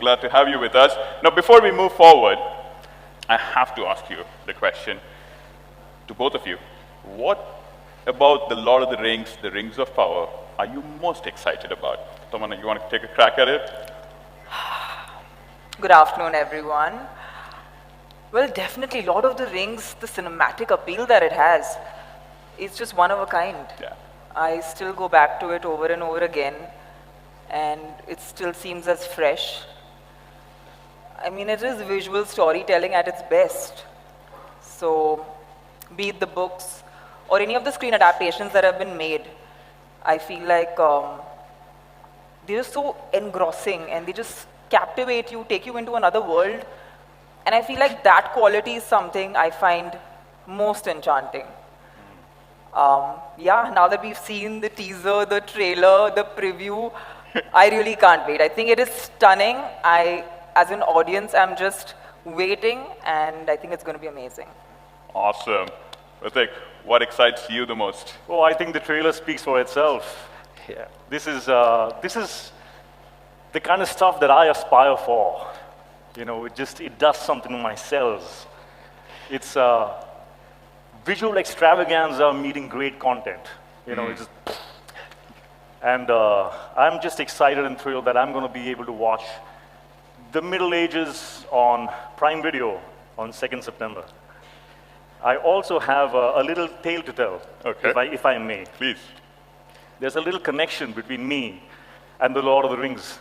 glad to have you with us. Now, before we move forward, I have to ask you the question to both of you. What about the Lord of the Rings, the Rings of Power, are you most excited about? Tamannaah, you want to take a crack at it? Good afternoon, everyone. Well, definitely, Lord of the Rings, the cinematic appeal that it has, is just one of a kind. Yeah. I still go back to it over and over again, and it still seems as fresh. I mean, it is visual storytelling at its best. So, be it the books or any of the screen adaptations that have been made, I feel like they're so engrossing and they just captivate you, take you into another world. And I feel like that quality is something I find most enchanting. Yeah, now that we've seen the teaser, the trailer, the preview, I really can't wait. I think it is stunning. As an audience, I'm just waiting, and I think it's going to be amazing. Awesome. Hrithik, what excites you the most? Oh, I think the trailer speaks for itself. Yeah. This is the kind of stuff that I aspire for. You know, it does something to my cells. It's visual extravaganza meeting great content. You know, I'm just excited and thrilled that I'm going to be able to watch The Middle Ages on Prime Video on 2nd September. I also have a little tale to tell, if I may. Please. There's a little connection between me and the Lord of the Rings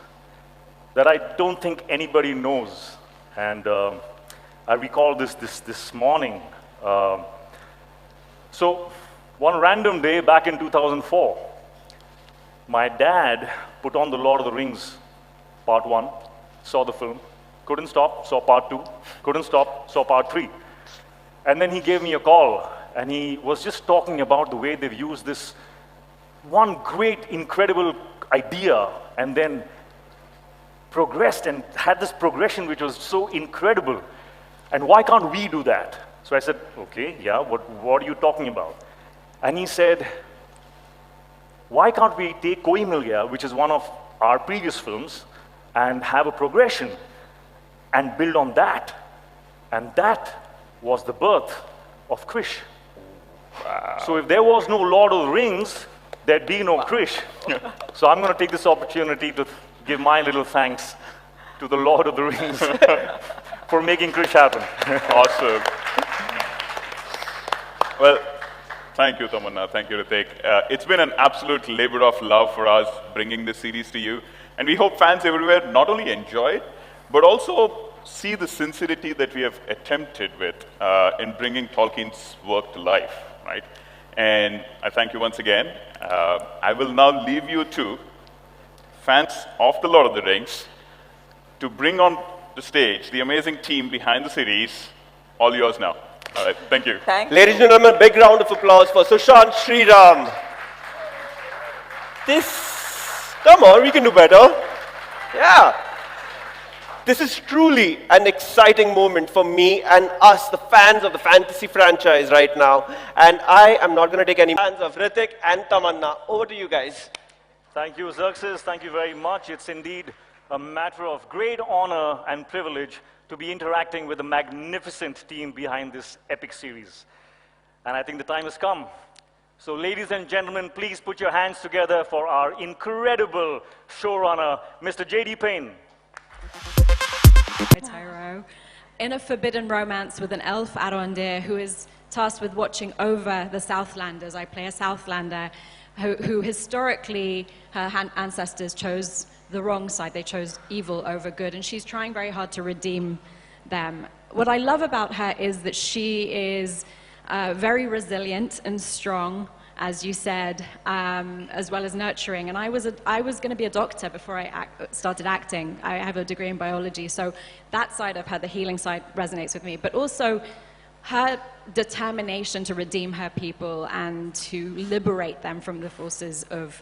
that I don't think anybody knows. And I recall this morning. So one random day back in 2004, my dad put on the Lord of the Rings Part 1, saw the film, couldn't stop, saw Part 2, couldn't stop, saw Part 3. And then he gave me a call, and he was just talking about the way they've used this one great, incredible idea, and then progressed and had this progression which was so incredible. And why can't we do that? So I said, okay, yeah, what are you talking about? And he said, why can't we take Koi Mil Gaya, which is one of our previous films, and have a progression and build on that? And that was the birth of Krish. Wow. So if there was no Lord of the Rings, there'd be no Krish. So I'm going to take this opportunity to give my little thanks to the Lord of the Rings for making Krish happen. Awesome. Well, thank you, Tamannaah. Thank you, Hrithik. It's been an absolute labor of love for us bringing this series to you. And we hope fans everywhere not only enjoy it, but also see the sincerity that we have attempted with in bringing Tolkien's work to life, right? And I thank you once again. I will now leave you to fans of The Lord of the Rings to bring on the stage the amazing team behind the series. All yours now. All right, thank you. Thank you. Ladies and gentlemen, big round of applause for Sushant Sriram. Come on, we can do better. Yeah. This is truly an exciting moment for me and us, the fans of the fantasy franchise right now. And I am not going to take any fans of Hrithik and Tamannaah. Over to you guys. Thank you, Xerxes. Thank you very much. It's indeed a matter of great honor and privilege to be interacting with the magnificent team behind this epic series. And I think the time has come. So ladies and gentlemen, please put your hands together for our incredible showrunner, Mr. J.D. Payne. Tyro, in a forbidden romance with an elf Arondir who is tasked with watching over the Southlanders. I play a Southlander who historically her ancestors chose the wrong side. They chose evil over good, and she's trying very hard to redeem them. What I love about her is that she is very resilient and strong, as you said, as well as nurturing. And I was going to be a doctor before I started acting. I have a degree in biology, so that side of her, the healing side, resonates with me. But also her determination to redeem her people and to liberate them from the forces of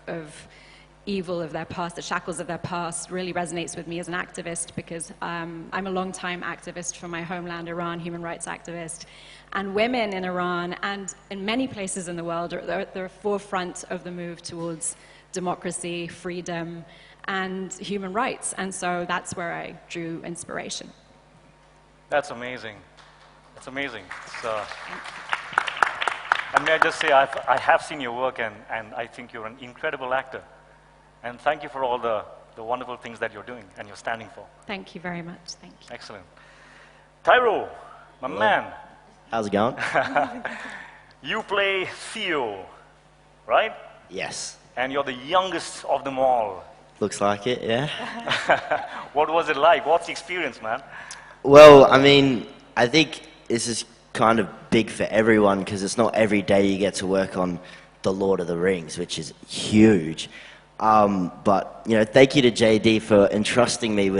evil of their past, the shackles of their past, really resonates with me as an activist, because I'm a long-time activist for my homeland, Iran, human rights activist. And women in Iran and in many places in the world are at the forefront of the move towards democracy, freedom, and human rights. And so that's where I drew inspiration. That's amazing. That's amazing. And may I just say, I have seen your work, and I think you're an incredible actor. And thank you for all the wonderful things that you're doing and you're standing for. Thank you very much. Thank you. Excellent. Tyro, my man, How's it going? you play Theo, right? Yes. And you're the youngest of them all. Looks like it, yeah. What was it like? What's the experience, man? Well, I mean, I think this is kind of big for everyone because it's not every day you get to work on The Lord of the Rings, which is huge. But, you know, thank you to JD for entrusting me